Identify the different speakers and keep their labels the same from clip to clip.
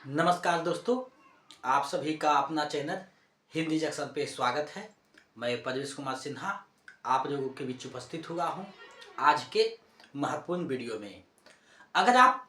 Speaker 1: नमस्कार दोस्तों, आप सभी का अपना चैनल हिंदी जंक्शन पे स्वागत है। मैं परवेश कुमार सिन्हा आप लोगों के बीच उपस्थित हुआ हूँ आज के महत्वपूर्ण वीडियो में। अगर आप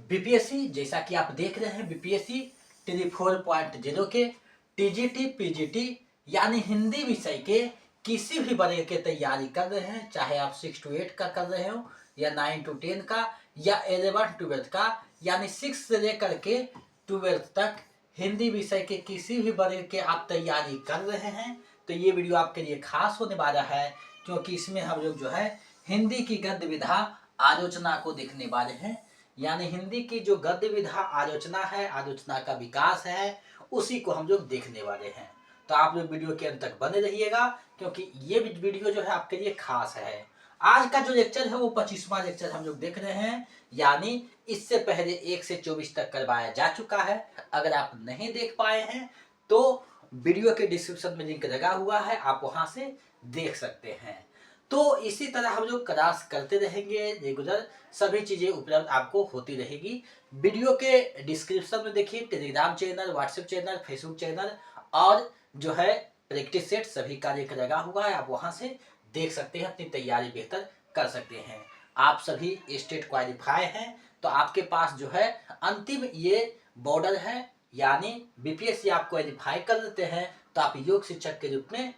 Speaker 1: बीपीएससी जैसा कि आप देख रहे हैं बीपीएससी 34.0 के टीजीटी पीजीटी यानी हिंदी विषय के किसी भी वर्ग के तैयारी कर रहे हैं, चाहे आप 6 to 8 का कर रहे हो या 9 to 10 का या 11 to 12 का यानी 6 से लेकर के 12 तक हिंदी विषय के किसी भी वर्ग के आप तैयारी कर रहे हैं तो ये वीडियो आपके लिए खास होने वाला है, क्योंकि इसमें हम लोग जो है हिंदी की गद्य विधा आलोचना को देखने वाले हैं। यानी हिंदी की जो गद्य विधा आलोचना है, आलोचना का विकास है, उसी को हम लोग देखने वाले हैं। तो आप लोग वीडियो के अंत तक बने रहिएगा, क्योंकि ये वीडियो जो है आपके लिए खास है। आज का जो लेक्चर है वो 25वां लेक्चर हम लोग देख रहे हैं, यानी इससे पहले 1 से 24 तक करवाया जा चुका है। अगर आप नहीं देख पाए हैं तो वीडियो के डिस्क्रिप्शन में लिंक लगा हुआ है, आप वहां से देख सकते हैं। तो इसी तरह हम लोग क्लास करते रहेंगे रेगुलर, सभी चीज़ें उपलब्ध आपको होती रहेगी। वीडियो के डिस्क्रिप्शन में देखिए Telegram channel, WhatsApp channel, Facebook channel और जो है प्रैक्टिस सेट सभी का लिंक लगा हुआ है, आप वहां से देख सकते हैं, अपनी तैयारी बेहतर कर सकते हैं। आप सभी स्टेट क्वालिफाई हैं तो आपके पास जो है अंतिम ये बॉर्डर है, यानी बीपीएससी आप क्वालिफाई कर लेते हैं तो आप योग शिक्षक के रूप में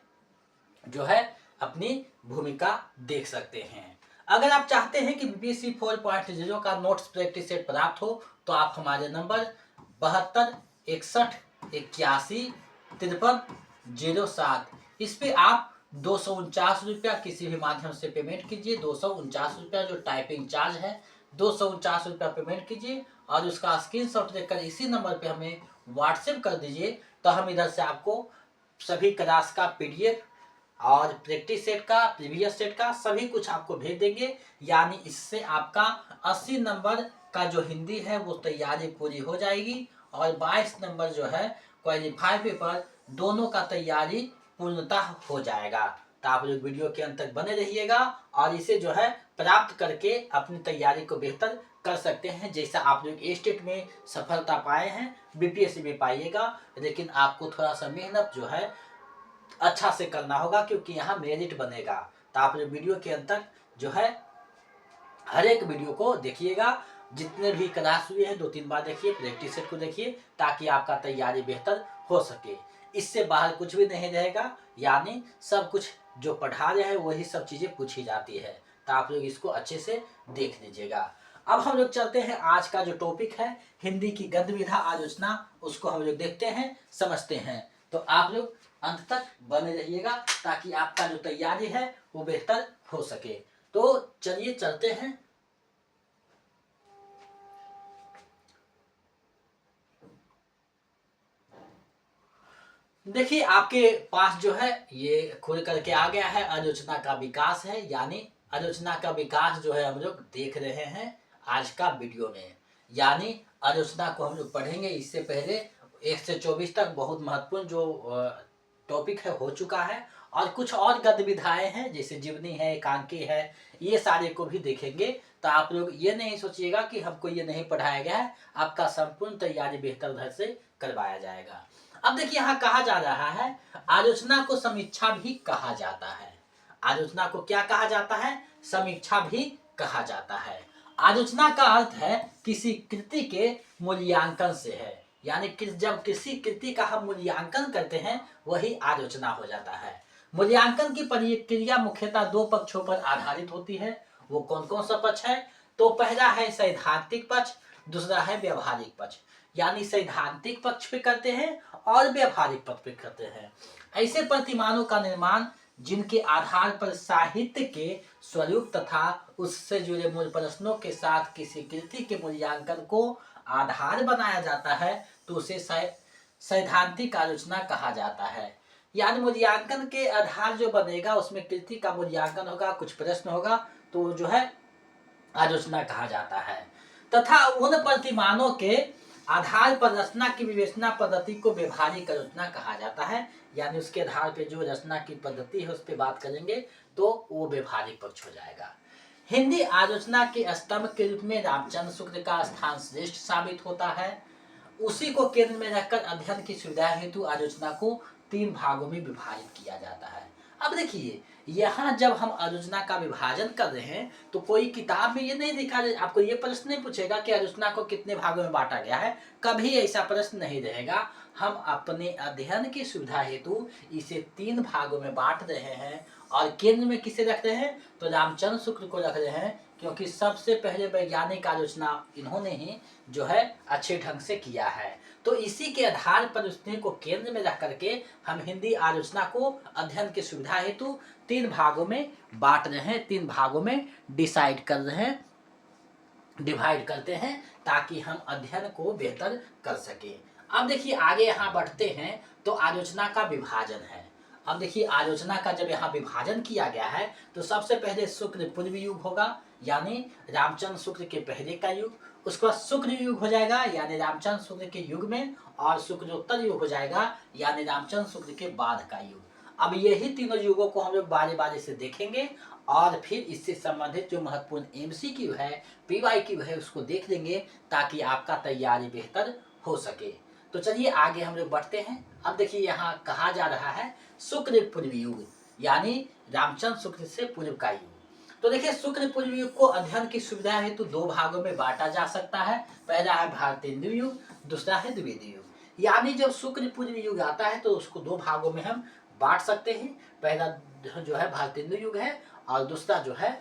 Speaker 1: जो है अपनी भूमिका देख सकते हैं। अगर आप चाहते हैं कि बीपीएससी 4.0 का नोट्स प्रैक्टिस सेट प्राप्त हो तो आप हमारे नंबर 7261815307 इस पे आप 249 रुपया किसी भी माध्यम से पेमेंट कीजिए। 249 रुपया जो टाइपिंग चार्ज है, 249 रुपया पेमेंट कीजिए और उसका स्क्रीनशॉट लेकर इसी नंबर पे हमें व्हाट्सएप कर दीजिए। तो हम इधर से आपको सभी क्लास का पीडीएफ और प्रैक्टिस सेट का, प्रीवियस सेट का सभी कुछ आपको भेज देंगे। यानी इससे आपका 80 नंबर का जो हिंदी है वो तैयारी पूरी हो जाएगी और 22 नंबर जो है क्वालिफाई पेपर दोनों का तैयारी पूर्णतः हो जाएगा। तो आप लोग वीडियो के अंत तक बने रहिएगा और इसे जो है प्राप्त करके अपनी तैयारी को बेहतर कर सकते हैं। जैसा आप लोग स्टेट में सफलता पाए हैं बीपीएससी में पाइएगा, लेकिन आपको थोड़ा सा मेहनत जो है अच्छा से करना होगा, क्योंकि यहाँ मेरिट बनेगा। तो आप लोग वीडियो के अंत तक जो है हर एक वीडियो को देखिएगा, जितने भी क्लास हुए हैं 2-3 बार देखिए, प्रैक्टिस सेट को देखिए, ताकि आपका तैयारी बेहतर हो सके। इससे बाहर कुछ भी नहीं रहेगा, यानी सब कुछ जो पढ़ा रहे हैं वही सब चीज़ें पूछी जाती है। तो आप लोग इसको अच्छे से देख लीजिएगा। अब हम लोग चलते हैं आज का जो टॉपिक है हिंदी की गद्य विधा आलोचना, उसको हम लोग देखते हैं, समझते हैं। तो आप लोग अंत तक बने रहिएगा ताकि आपका जो तैयारी है वो बेहतर हो सके। तो चलिए चलते हैं। देखिए आपके पास जो है ये खुल करके आ गया है, आलोचना का विकास है, यानी आलोचना का विकास जो है हम लोग देख रहे हैं आज का वीडियो में। यानी आलोचना को हम लोग पढ़ेंगे। इससे पहले 1 से 24 तक बहुत महत्वपूर्ण जो टॉपिक है हो चुका है, और कुछ और गद्य विधाएं हैं जैसे जीवनी है, एकांकी है, ये सारे को भी देखेंगे। तो आप लोग ये नहीं सोचिएगा कि हमको ये नहीं पढ़ाया गया है, आपका संपूर्ण तैयारी बेहतर ढंग से करवाया जाएगा। अब देखिए यहाँ कहा जा रहा है आलोचना को समीक्षा भी कहा जाता है। आलोचना को क्या कहा जाता है? समीक्षा भी कहा जाता है। आलोचना का अर्थ है किसी कृति के मूल्यांकन से है, यानी जब किसी कृति का हम मूल्यांकन करते हैं वही आलोचना हो जाता है। मूल्यांकन की प्रक्रिया मुख्यतः 2 पक्षों पर आधारित होती है। वो कौन कौन सा पक्ष है? तो पहला है सैद्धांतिक पक्ष, दूसरा है व्यवहारिक पक्ष। यानी सैद्धांतिक पक्ष पे करते हैं और व्यवहारिक पक्ष पे करते हैं। ऐसे प्रतिमानों का निर्माण जिनके आधार पर साहित्य के स्वरूप तथा उससे जुड़े मूल प्रश्नों के साथ किसी कृति के मूल्यांकन को आधार बनाया जाता है, तो उसे सैद्धांतिक आलोचना कहा जाता है। यानी मूल्यांकन के आधार जो बनेगा उसमें कृति का मूल्यांकन होगा, कुछ प्रश्न होगा, तो जो है आलोचना कहा जाता है। तथा उन प्रतिमानों के आधार पर रचना की विवेचना पद्धति को व्यवहारिक आलोचना कहा जाता है। यानी उसके आधार पर जो रचना की पद्धति है उस पर बात करेंगे तो वो व्यवहारिक पक्ष हो जाएगा। हिंदी आलोचना के स्तंभ के रूप में रामचंद्र शुक्ल का स्थान श्रेष्ठ साबित होता है। उसी को केंद्र में रखकर अध्ययन की सुविधा हेतु आलोचना को 3 भागों में विभाजित किया जाता है। अब देखिए, यहाँ जब हम आलोचना का विभाजन कर रहे हैं तो कोई किताब में ये नहीं लिखा, आपको ये प्रश्न नहीं पूछेगा कि आलोचना को कितने भागों में बांटा गया है, कभी ऐसा प्रश्न नहीं रहेगा। हम अपने अध्ययन की सुविधा हेतु इसे 3 भागों में बांट रहे हैं और केंद्र में किसे रख रहे हैं, तो रामचंद्र शुक्ल को रख रहे हैं, क्योंकि सबसे पहले वैज्ञानिक आलोचना इन्होंने ही जो है अच्छे ढंग से किया है। तो इसी के आधार पर उसने को केंद्र में रख करके हम हिंदी आलोचना को अध्ययन की सुविधा हेतु 3 भागों में बांट रहे हैं, 3 भागों में डिसाइड कर रहे हैं, डिवाइड करते हैं, ताकि हम अध्ययन को बेहतर कर सके। अब देखिए आगे यहाँ बढ़ते हैं तो आलोचना का विभाजन है। अब देखिए आलोचना का जब यहाँ विभाजन किया गया है तो सबसे पहले शुक्ल पूर्व युग होगा, यानी रामचंद्र शुक्ल के पहले का युग, उसके बाद शुक्ल युग हो जाएगा यानी रामचंद्र शुक्ल के युग में, और शुक्लोत्तर युग हो जाएगा यानी रामचंद्र शुक्ल के बाद का युग। अब यही तीनों युगों को हम लोग बारी बारी से देखेंगे और फिर इससे संबंधित जो महत्वपूर्ण एमसीक्यू है, पीवाईक्यू है, उसको देख लेंगे ताकि आपका तैयारी बेहतर हो सके। तो चलिए आगे हम लोग बढ़ते हैं। अब देखिए यहाँ कहा जा रहा है शुक्ल पूर्व युग, यानी रामचंद्र शुक्ल से पूर्व का युग। तो देखिए शुक्ल पूर्व युग को अध्ययन की सुविधा हेतु 2 भागों में बांटा जा सकता है। पहला है भारतेंदु युग, दूसरा है द्विवेदी युग। यानी जब शुक्ल पूर्व युग आता है तो उसको 2 भागों में हम बांट सकते हैं। पहला जो है भारतेंदु युग है और दूसरा जो है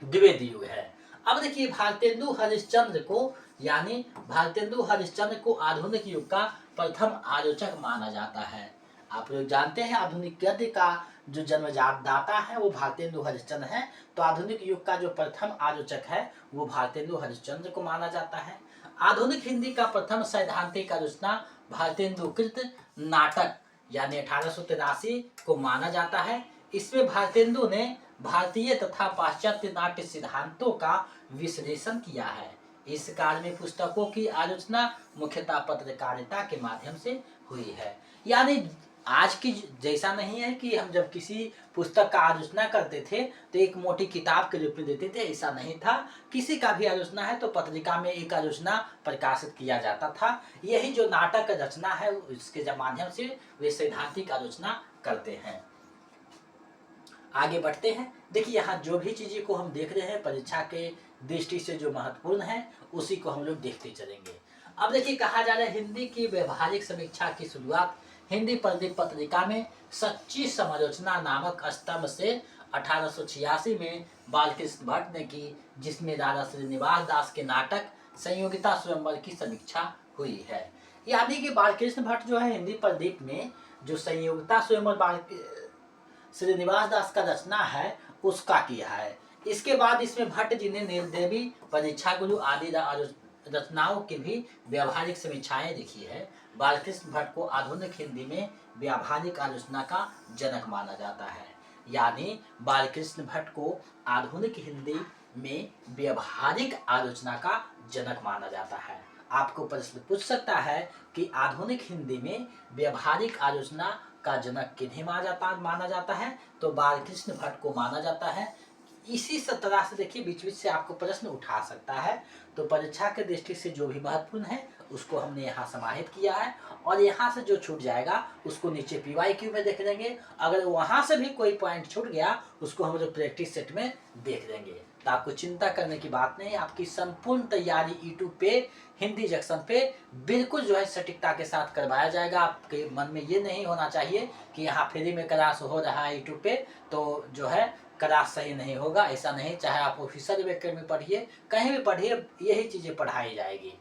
Speaker 1: द्विवेदी युग है। अब देखिए भारतेंदु हरिश्चंद्र को, यानी भारतेंदु हरिश्चंद्र को आधुनिक युग का प्रथम आलोचक माना जाता है। आप लोग जानते हैं आधुनिक गद्य का जो जन्मदाता है वो भारतेंदु हरिश्चंद्र है। तो आधुनिक युग का जो प्रथम आलोचक है वो भारतेंदु हरिश्चंद्र को माना जाता है। आधुनिक हिंदी का प्रथम सैद्धांतिक आलोचना भारतेंदुकृत नाटक यानी 1883 को माना जाता है। इसमें भारतेंदु ने भारतीय तथा पाश्चात्य नाट्य सिद्धांतों का विश्लेषण किया है। इस काल में पुस्तकों की आलोचना मुख्यतः पत्रकारिता के माध्यम से हुई है। यानी आज की जैसा नहीं है कि हम जब किसी पुस्तक का आलोचना करते थे तो एक मोटी किताब के रूप में देते थे, ऐसा नहीं था। किसी का भी आलोचना है तो पत्रिका में एक आलोचना प्रकाशित किया जाता था। यही जो नाटक रचना है उसके माध्यम से वे सैद्धांतिक आलोचना करते हैं। आगे बढ़ते हैं। देखिए यहाँ जो भी चीजें को हम देख रहे हैं परीक्षा के दृष्टि से जो महत्वपूर्ण है उसी को हम लोग देखते चलेंगे। अब देखिए कहा जा रहा है हिंदी की व्यवहारिक समीक्षा की शुरुआत हिंदी प्रदीप पत्रिका में सच्ची समालोचना नामक स्तंभ से 1886 में बालकृष्ण भट्ट ने की, जिसमें राजा श्रीनिवास दास के नाटक संयोगिता स्वयंवर की समीक्षा हुई है। यानी कि बालकृष्ण भट्ट जो है हिंदी प्रदीप में जो संयोगिता स्वयंवर श्रीनिवास दास का रचना है उसका किया है। इसके बाद इसमें भट्ट जी ने नीलदेवी, परीक्षा गुरु आदि रचनाओं की भी व्यावहारिक समीक्षाएं लिखी है। बालकृष्ण भट्ट को आधुनिक हिंदी में व्यावहारिक आलोचना का जनक माना जाता है। यानी बालकृष्ण भट्ट को आधुनिक हिंदी में व्यावहारिक आलोचना का जनक माना जाता है। आपको प्रश्न पूछ सकता है कि आधुनिक हिंदी में व्यावहारिक आलोचना का जनक किन्हें माना जाता है, तो बालकृष्ण भट्ट को माना जाता है। इसी तरह से देखिए बीच बीच से आपको प्रश्न उठा सकता है। तो परीक्षा के दृष्टि से जो भी महत्वपूर्ण है उसको हमने यहाँ समाहित किया है और यहाँ से जो छूट जाएगा उसको नीचे पीवाईक्यू में देख लेंगे। अगर वहाँ से भी कोई पॉइंट छूट गया उसको हम लोग प्रैक्टिस सेट में देख लेंगे। तो आपको चिंता करने की बात नहीं, आपकी संपूर्ण तैयारी यूट्यूब पे हिंदी जंक्शन पे बिल्कुल जो है सटीकता के साथ करवाया जाएगा। आपके मन में ये नहीं होना चाहिए कि यहाँ फ्री में क्लास हो रहा है यूट्यूब पे तो जो है क्लास सही नहीं होगा, ऐसा नहीं। चाहे आप ऑफिसर एकेडमी पढ़िए, कहीं भी पढ़िए, यही चीजें पढ़ाई जाएगी।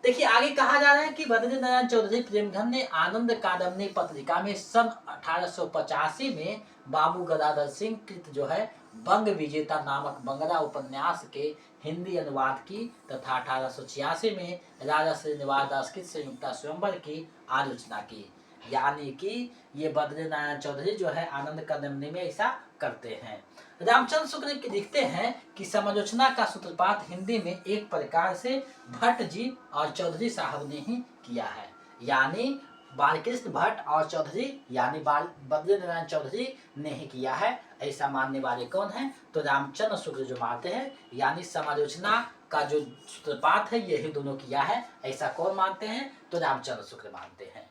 Speaker 1: देखिए आगे कहा जा रहा है कि बद्री नारायण चौधरी प्रेमधन ने आनंद कादम्बनी पत्रिका में सन 1885 में बाबू गदाधर सिंह कृत जो है बंग विजेता नामक बंगला उपन्यास के हिंदी अनुवाद की तथा 1886 में राजा श्रीनिवास दास की संयुक्ता स्वयंवर की आलोचना की। यानी कि ये बद्री नारायण चौधरी जो है आनंद कादम्बनी में ऐसा करते हैं। रामचंद्र शुक्ल लिखते हैं कि समालोचना का सूत्रपात हिंदी में एक प्रकार से भट्ट जी और चौधरी साहब ने ही किया है। यानी बालकृष्ण भट्ट और चौधरी यानी बद्री नारायण चौधरी ने ही किया है। ऐसा मानने वाले कौन हैं? तो रामचंद्र शुक्ल जो मानते हैं, यानी समालोचना का जो सूत्रपात है यही दोनों किया है। ऐसा कौन मानते हैं? तो रामचंद्र शुक्ल मानते हैं।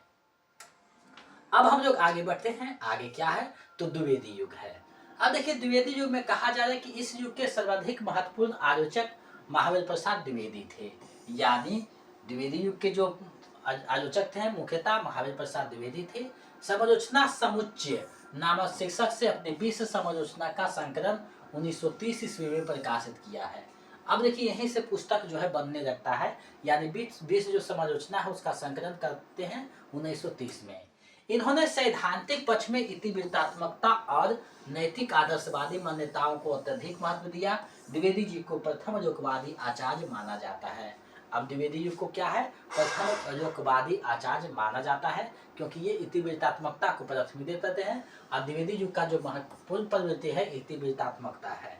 Speaker 1: अब हम लोग आगे बढ़ते हैं। आगे क्या है? तो द्विवेदी युग है। अब देखिए, द्विवेदी युग में कहा जा रहा है कि इस युग के सर्वाधिक महत्वपूर्ण आलोचक महावीर प्रसाद द्विवेदी थे। यानी द्विवेदी युग के जो आलोचक थे मुख्यतः महावीर प्रसाद द्विवेदी थे। समालोचना समुच्चय नामक शीर्षक से अपने 20 समालोचना का संकलन 1930 ईस्वी में प्रकाशित किया है। अब देखिए, यहीं से पुस्तक जो है बनने लगता है, यानी 20 जो समालोचना है उसका संकलन करते हैं 1930 में। इन्होंने सैद्धांतिक पक्ष में इतिवृत्तात्मकता और नैतिक आदर्शवादी मान्यताओं को अत्यधिक महत्व दिया। द्विवेदी जी को प्रथम लोकवादी आचार्य माना जाता है। अब द्विवेदी युग को क्या है? प्रथम लोकवादी आचार्य माना जाता है, क्योंकि ये इतिवृत्तात्मकता को प्राथमिकता देते हैं। और द्विवेदी युग का जो महत्वपूर्ण प्रवृत्ति है इतिवृत्तात्मकता है।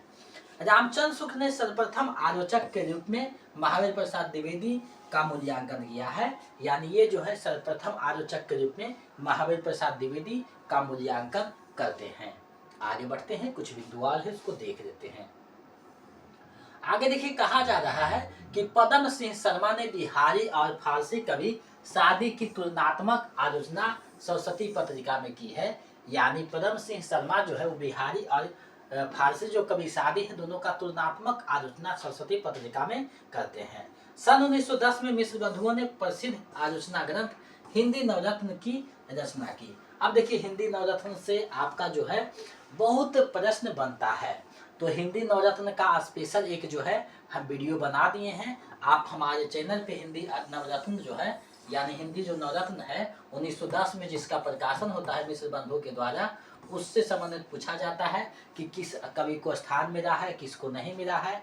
Speaker 1: रामचंद्र शुक्ल ने सर्वप्रथम आलोचक के रूप में महावीर प्रसाद द्विवेदी का मूल्यांकन किया है। यानी ये जो है सर्वप्रथम आलोचक के रूप में महावीर प्रसाद द्विवेदी का मूल्यांकन करते हैं। आगे बढ़ते हैं, कुछ बिंदु और है उसको देख लेते हैं। आगे देखिए, कहा जा रहा है कि पदम सिंह शर्मा ने बिहारी और फारसी कवि सादी की तुलनात्मक आलोचना सरस्वती पत्रिका में की है। यानी पदम सिंह शर्मा जो है वो बिहारी और फारसी जो कवि सादी है दोनों का तुलनात्मक आलोचना सरस्वती पत्रिका में करते हैं। सन 1910 में मिश्र बंधुओं ने प्रसिद्ध आलोचना ग्रंथ हिंदी नवरत्न की रचना की। अब देखिए, हिंदी नवरत्न से आपका जो है बहुत प्रश्न बनता है, तो हिंदी नवरत्न का स्पेशल एक जो है हम वीडियो बना दिए हैं। आप हमारे चैनल पे हिंदी नवरत्न जो है, यानी हिंदी जो नवरत्न है 1910 में जिसका प्रकाशन होता है मिश्र बंधुओं के द्वारा, उससे संबंधित पूछा जाता है कि किस कवि को स्थान मिला है, किसको नहीं मिला है,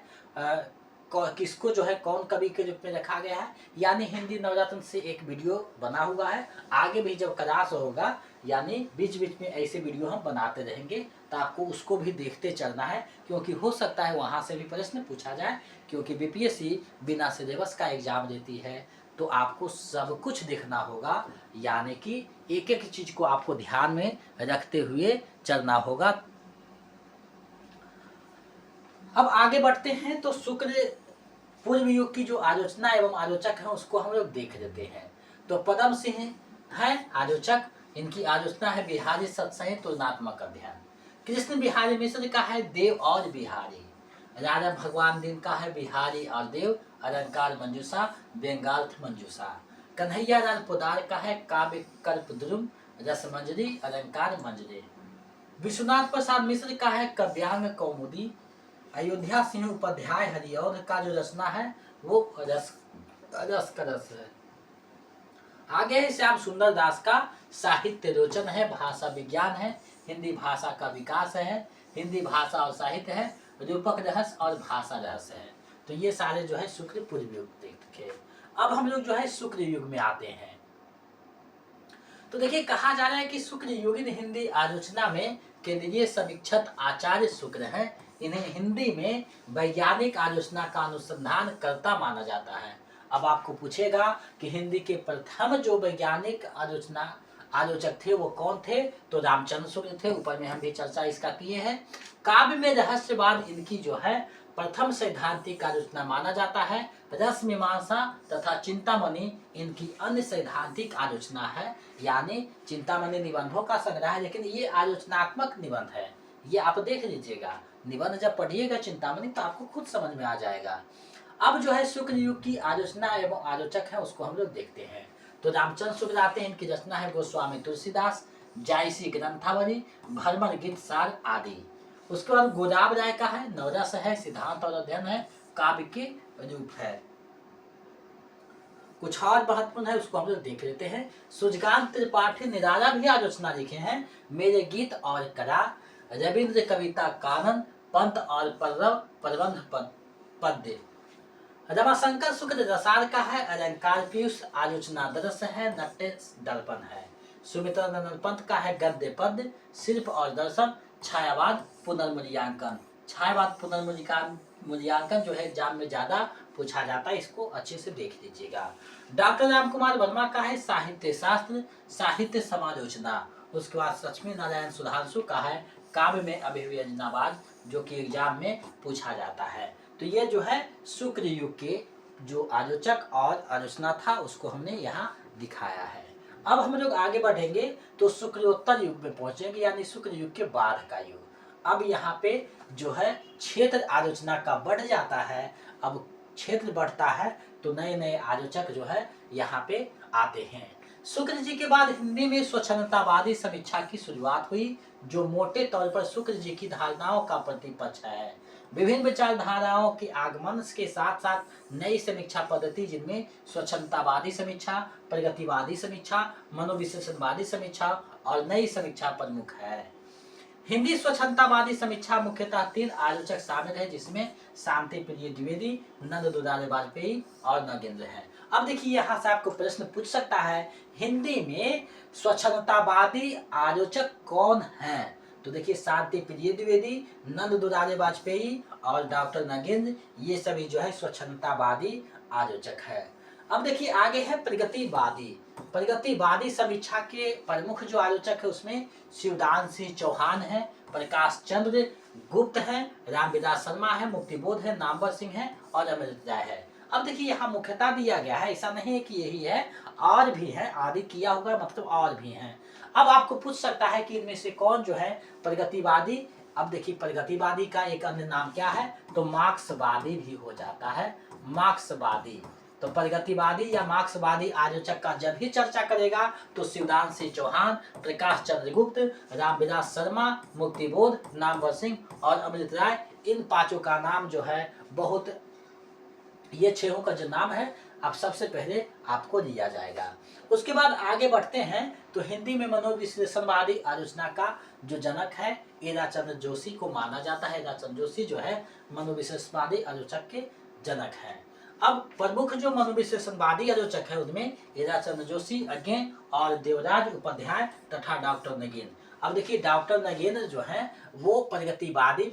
Speaker 1: किसको जो है कौन कवि के रूप में रखा गया है। यानी हिंदी नवरत्न से एक वीडियो बना हुआ है। आगे भी जब क्लास होगा, यानी बीच बीच में ऐसे वीडियो हम बनाते रहेंगे, तो आपको उसको भी देखते चलना है, क्योंकि हो सकता है वहाँ से भी प्रश्न पूछा जाए। क्योंकि बीपीएससी बिना सिलेबस का एग्जाम देती है, तो आपको सब कुछ देखना होगा। यानी कि एक एक चीज को आपको ध्यान में रखते हुए चलना होगा। अब आगे बढ़ते हैं, तो शुक्ल पूर्व युग की जो आलोचना एवं आलोचक है उसको हम लोग देख लेते हैं। तो पदम सिंह है आलोचक, इनकी आलोचना है बिहारी सत्संग तुलनात्मक अध्ययन। कृष्ण बिहारी मिश्र का है देव और बिहारी। राजा भगवान दिन का है बिहारी और देव अलंकार मंजूषा व्यंगार्थ मंजूषा। कन्हैया लाल पोदार का है काव्य कल्प द्रुम रस मंजरी अलंकार मंजरी। विश्वनाथ प्रसाद मिश्र का है काव्यांग कौमुदी। अयोध्या सिंह उपाध्याय हरिऔध का जो रचना है वो रस का रस है। आगे है श्याम सुंदर दास का साहित्य रोचन है, भाषा विज्ञान है, हिंदी भाषा का विकास है, हिंदी भाषा और साहित्य है, रूपक रहस्य और भाषा रहस्य है। तो ये सारे जो है शुक्ल पूर्व युग के। अब हम लोग जो है शुक्ल युग में आते हैं। तो देखिए, कहा जा रहा है कि शुक्ल युगीन हिंदी आलोचना में केंद्रीय समीक्षक आचार्य शुक्ल हैं। इन्हें हिंदी में वैज्ञानिक आलोचना का अनुसंधान करता माना जाता है। अब आपको पूछेगा कि हिंदी के प्रथम जो वैज्ञानिक आलोचक थे वो कौन थे? तो रामचंद्र शुक्ल थे। ऊपर में हम भी चर्चा इसका किए हैं। काव्य में रहस्यवाद इनकी जो है प्रथम सैद्धांतिक आलोचना माना जाता है। रस मीमांसा तथा चिंतामणि इनकी अन्य सैद्धांतिक आलोचना है। यानी चिंतामणि निबंधों का संग्रह है, लेकिन ये आलोचनात्मक निबंध है। ये आप देख लीजिएगा, निबंध जब पढ़िएगा चिंतामणि तो आपको खुद समझ में आ जाएगा। अब जो है शुक्ल युग की आलोचना एवं आलोचक है उसको हम लोग देखते हैं। तो रामचंद्र शुक्ल आते हैं, इनकी रचना है गोस्वामी तुलसीदास, जायसी ग्रंथावली, भरमर गीत सार आदि। उसके बाद गोदाब राय का है नवरस है, सिद्धांत और अध्ययन है, काव्य के रूप है। कुछ और महत्वपूर्ण है उसको हम लोग देख लेते हैं। सुजगान त्रिपाठी निराला भी आलोचना लिखे हैं, मेरे गीत और करा, रविंद्र कविता कानन, पंत और पल्लव प्रबंध पद्य। रमाशंकर शुक्ल रसाल का है अलंकार पीयूष, आलोचना दरस है, नट्य दर्पण है। सुमित्रानंद पंत का है गद्य पद्य, शिल्प और दर्शन, छायावाद, पुनर्मूल्यांकन। छायावाद पुनर्मूल्यांकन जो है एग्जाम में ज्यादा पूछा जाता है, इसको अच्छे से देख लीजिएगा। डॉक्टर राम कुमार वर्मा का है साहित्य शास्त्र, साहित्य समालोचना। उसके बाद लक्ष्मी नारायण सुधांशु का है काव्य में अभिव्यंजनावाद, जो कि एग्जाम में पूछा जाता है। तो ये जो है शुक्र युग के जो आलोचक और आलोचना था उसको हमने यहाँ दिखाया है। अब हम लोग आगे बढ़ेंगे तो शुक्रोत्तर युग में पहुंचेंगे, यानी शुक्र युग के बाद का युग। अब यहाँ पे जो है क्षेत्र आलोचना का बढ़ जाता है। अब क्षेत्र बढ़ता है तो नए नए आलोचक जो है यहाँ पे आते हैं। शुक्र जी के बाद हिंदी में स्वच्छंदतावादी समीक्षा की शुरुआत हुई, जो मोटे तौर पर शुक्र जी की धारणाओं का प्रतिपक्ष है। विभिन्न विचारधाराओं के आगमन के साथ साथ नई समीक्षा पद्धति, जिनमें स्वच्छंदतावादी समीक्षा, प्रगतिवादी समीक्षा, मनोविश्लेषणवादी समीक्षा और नई समीक्षा प्रमुख है। हिंदी स्वच्छंदतावादी समीक्षा मुख्यतः 3 आलोचक शामिल है, जिसमें शांति प्रिय द्विवेदी, नंद दुलारे वाजपेयी और नगेंद्र है। अब देखिए यहाँ से आपको प्रश्न पूछ सकता है हिंदी में स्वच्छंदतावादी आलोचक कौन हैं? तो देखिए शांति प्रिय द्विवेदी, नंद दुलारे वाजपेयी और डॉक्टर नगेंद्र, ये सभी जो है स्वच्छंदतावादी आलोचक है। अब देखिए आगे है प्रगतिवादी। प्रगतिवादी समीक्षा के प्रमुख जो आलोचक है उसमें शिवदान सिंह चौहान है, प्रकाश चंद्र गुप्त है, रामविलास शर्मा है, मुक्तिबोध है, नामवर सिंह है और अमृत राय है। अब देखिए यहाँ मुख्यता दिया गया है, ऐसा नहीं है कि यही है, और भी है, आदि किया होगा मतलब और भी हैं। अब आपको पूछ सकता है कि इनमें से कौन जो है प्रगतिवादी। अब देखिए प्रगतिवादी का एक अन्य नाम क्या है, तो मार्क्सवादी भी हो जाता है, मार्क्सवादी। तो प्रगतिवादी या मार्क्सवादी आलोचक का जब भी चर्चा करेगा तो शिवदान सिंह चौहान, प्रकाश चंद्र गुप्त, रामविलास शर्मा, मुक्तिबोध, नामवर सिंह और अमृत राय, इन पांचों का नाम जो है बहुत, ये छहों का जो नाम है अब सबसे पहले आपको लिया जाएगा। उसके बाद आगे बढ़ते हैं तो हिंदी में मनोविश्लेषणवादी आलोचना का जो जनक है ईराचंद्र जोशी को माना जाता है। ईराचंद्र जोशी जो है मनोविश्लेषणवादी आलोचक के जनक हैं। अब प्रमुख जो मनोविश्लेषणवादी आलोचक है उनमें ईराचंद्र जोशी, अज्ञे और देवराज उपाध्याय तथा डॉक्टर नगेंद्र। अब देखिए डॉक्टर नगेंद्र जो है वो प्रगतिवादी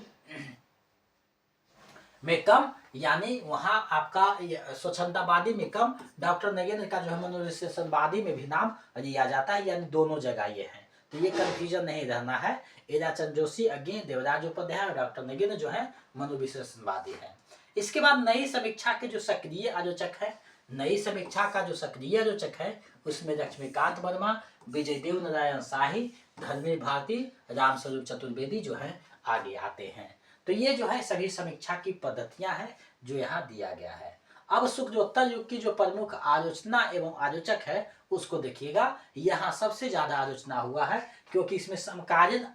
Speaker 1: में कम, यानी वहां आपका स्वच्छंदतावादी में कम, डॉक्टर नगेंद्र का जो है मनोविश्लेषणवादी में भी नाम लिया जाता है, यानी दोनों जगह ये है, तो ये कंफ्यूजन नहीं रहना है। ईराचंद्र जोशी अज्ञे, देवराज उपाध्याय और डॉक्टर नगेंद्र जो है मनोविश्लेषणवादी है। इसके बाद नई समीक्षा के जो सक्रिय आलोचक है, नई समीक्षा का जो सक्रिय आलोचक है उसमें लक्ष्मीकांत वर्मा, विजय देव नारायण शाही, धर्मेंद्र भारती, रामस्वरूप चतुर्वेदी जो है आगे आते हैं। तो ये जो है सभी समीक्षा की पद्धतियां हैं जो यहाँ दिया गया है। अब शुक्रोत्तर युग की जो प्रमुख आलोचना एवं आलोचक है उसको देखिएगा। यहाँ सबसे ज्यादा आलोचना हुआ है क्योंकि इसमें समकालीन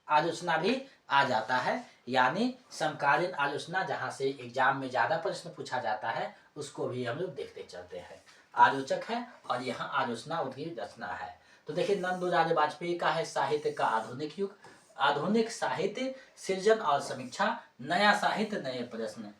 Speaker 1: आलोचना भी आ जाता है, यानी समकालीन आलोचना जहाँ से एग्जाम में ज्यादा प्रश्न पूछा जाता है उसको भी हम लोग देखते चलते हैं। आलोचक है और यहाँ आलोचना उनकी रचना है। तो देखिए नंद दुलारे वाजपेयी का है साहित्य का आधुनिक युग, आधुनिक साहित्य सृजन और समीक्षा, नया साहित्य नए प्रश्न।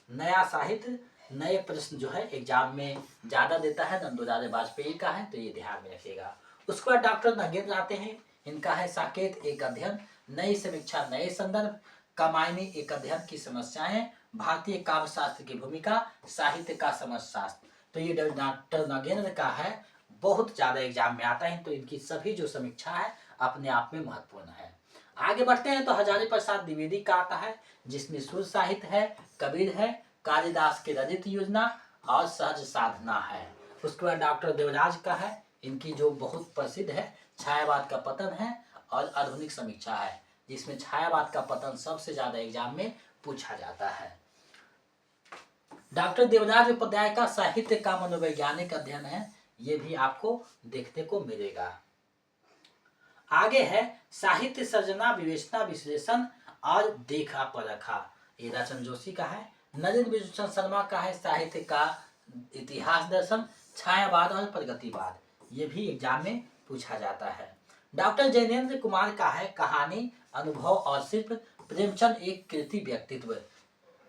Speaker 1: नया साहित्य नए प्रश्न जो है एग्जाम में ज्यादा देता है, नंद दुलारे वाजपेयी का है, तो ये ध्यान में रखिएगा। उसके बाद डॉक्टर नगेंद्र आते हैं, इनका है साकेत एक अध्ययन, नई समीक्षा नए संदर्भ, कामायनी एक अध्ययन की समस्याएं, भारतीय काव्य शास्त्र की भूमिका, साहित्य का समाजशास्त्र। तो ये डॉक्टर नगेंद्र का है, बहुत ज्यादा एग्जाम में आता है, तो इनकी सभी जो समीक्षा है अपने आप में महत्वपूर्ण है। आगे बढ़ते हैं तो हजारी प्रसाद द्विवेदी का आता है जिसमें सुर साहित्य है, कबीर है, कालिदास के रचित योजना और सहज साधना है। उसके बाद डॉक्टर देवराज का है, इनकी जो बहुत प्रसिद्ध है छायावाद का पतन है और आधुनिक समीक्षा है, जिसमें छायावाद का पतन सबसे ज्यादा एग्जाम में पूछा जाता है। डॉक्टर देवराज उपाध्याय का साहित्य का मनोवैज्ञानिक अध्ययन है, ये भी आपको देखने को मिलेगा। आगे है साहित्य सर्जना विवेचना विश्लेषण और देखा परखा, ईराचंद्र जोशी का है। नरेंद्र विभूषण शर्मा का है साहित्य का इतिहास दर्शन, छायावाद और प्रगतिवाद, ये भी एग्जाम में पूछा जाता है। डॉक्टर जैनेन्द्र कुमार का है कहानी, अनुभव और शिल्प, प्रेमचंद एक कृति व्यक्तित्व।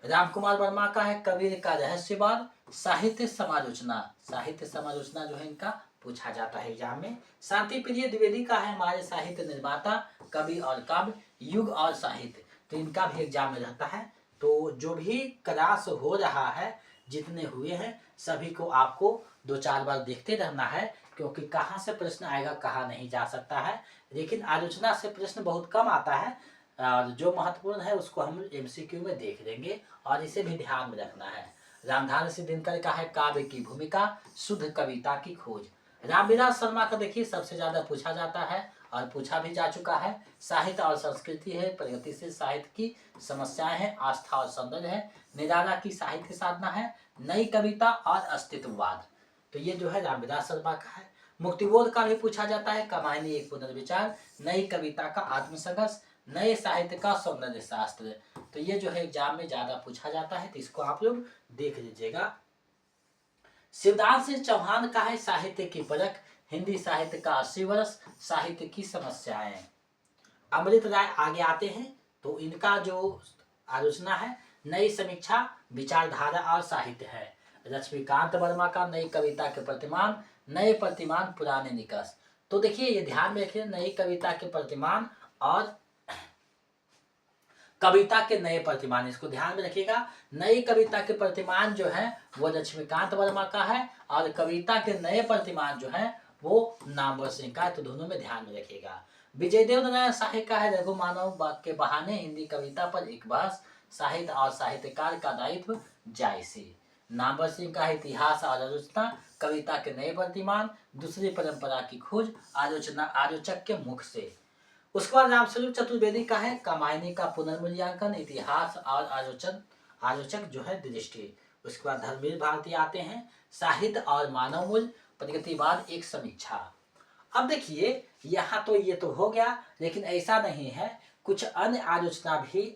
Speaker 1: राम कुमार वर्मा का है कबीर का रहस्यवाद, साहित्य समालोचना। साहित्य समालोचना जो है इनका पूछा जाता है एग्जाम में। शांति प्रिय द्विवेदी का है हमारे साहित्य निर्माता, कवि और काव्य, युग और साहित्य। तो इनका भी एग्जाम में रहता है। तो जो भी क्लास हो रहा है, जितने हुए हैं, सभी को आपको 2-4 बार देखते रहना है, क्योंकि कहाँ से प्रश्न आएगा कहाँ नहीं जा सकता है। लेकिन आलोचना से प्रश्न बहुत कम आता है, और जो महत्वपूर्ण है उसको हम एमसीक्यू में देख लेंगे, और इसे भी ध्यान में रखना है। रामधारी सिंह दिनकर का है काव्य की भूमिका, शुद्ध कविता की खोज। रामविलास शर्मा का देखिए सबसे ज्यादा पूछा जाता है और पूछा भी जा चुका है। साहित्य और संस्कृति है, प्रगतिशील साहित्य की समस्याएं हैं, आस्था और सौंदर्य है, निराला की साहित्य साधना है, नई कविता और अस्तित्ववाद। तो ये जो है रामविलास शर्मा का है। मुक्तिबोध का भी पूछा जाता है, कमायनी एक पुनर्विचार, नई कविता का आत्मसंघर्ष, नए साहित्य का सौंदर्य शास्त्र। तो ये जो है एग्जाम में ज्यादा पूछा जाता है, तो इसको आप लोग देख लीजिएगा। शिवदास सिंह चौहान का है साहित्य की परख, हिंदी साहित्य का 80 वर्ष, साहित्य की समस्याएं। अमृत राय आगे आते हैं, तो इनका जो आलोचना है, नई समीक्षा, विचारधारा और साहित्य है। लक्ष्मीकांत वर्मा का नई कविता के प्रतिमान, नए प्रतिमान पुराने निकष। तो देखिए ये ध्यान में रखिए, नई कविता के प्रतिमान और कविता के नए प्रतिमान, इसको ध्यान में रखिएगा। नई कविता के प्रतिमान जो है वो लक्ष्मीकांत वर्मा का है, और कविता के नए प्रतिमान जो है वो नामवर सिंह का है। तो दोनों में ध्यान में रखिएगा। विजयदेव नारायण शाही का है लघु मानव के बहाने, हिंदी कविता पर एक बहस, साहित्य और साहित्यकार का दायित्व जायसी। नामवर सिंह का इतिहास और आलोचना, कविता के नए प्रतिमान, दूसरी परंपरा की खोज, आलोचना आलोचक के मुख से। उसके बाद रामस्वरूप चतुर्वेदी का है कामायनी का पुनर्मूल्यांकन, इतिहास और आलोचक जो है दृष्टि। उसके बाद धर्मवीर भारती आते हैं, साहित्य और मानव मूल्य, प्रगतिवाद एक समीक्षा। अब देखिए यहाँ तो ये तो हो गया, लेकिन ऐसा नहीं है, कुछ अन्य आलोचना भी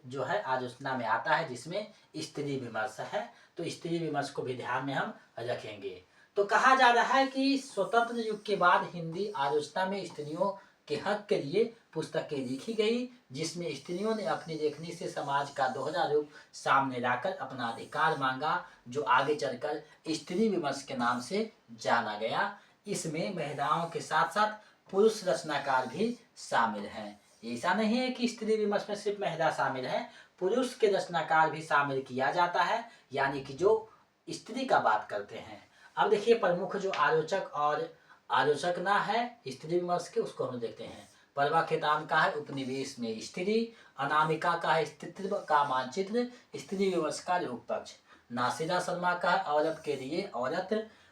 Speaker 1: जो है आलोचना में आता है, जिसमें स्त्री विमर्श है। तो स्त्री विमर्श को भी ध्यान में हम रखेंगे। तो कहा जा रहा है कि स्वतंत्र युग के बाद हिंदी आलोचना में स्त्रियों के हक के लिए पुस्तकें लिखी गई, जिसमें स्त्रियों ने अपनी लेखनी से समाज का दोहरा रूप सामने लाकर अपना अधिकार मांगा, जो आगे चलकर स्त्री विमर्श के नाम से जाना गया। इसमें महिलाओं के साथ साथ पुरुष रचनाकार भी शामिल हैं। ऐसा नहीं है कि स्त्री विमर्श में सिर्फ महिला शामिल है, पुरुष के रचनाकार भी शामिल किया जाता है, यानी कि जो स्त्री का बात करते हैं। अब देखिए प्रमुख जो आलोचक ना है स्त्री विमर्श के, उसको हम देखते हैं। परवा खेतान का है उपनिवेश में स्त्री, अनामिका का है स्त्रीत्व का मानचित्र, स्त्री विमर्श का लोक पक्ष। नासिरा शर्मा का है औरत के लिए औरत,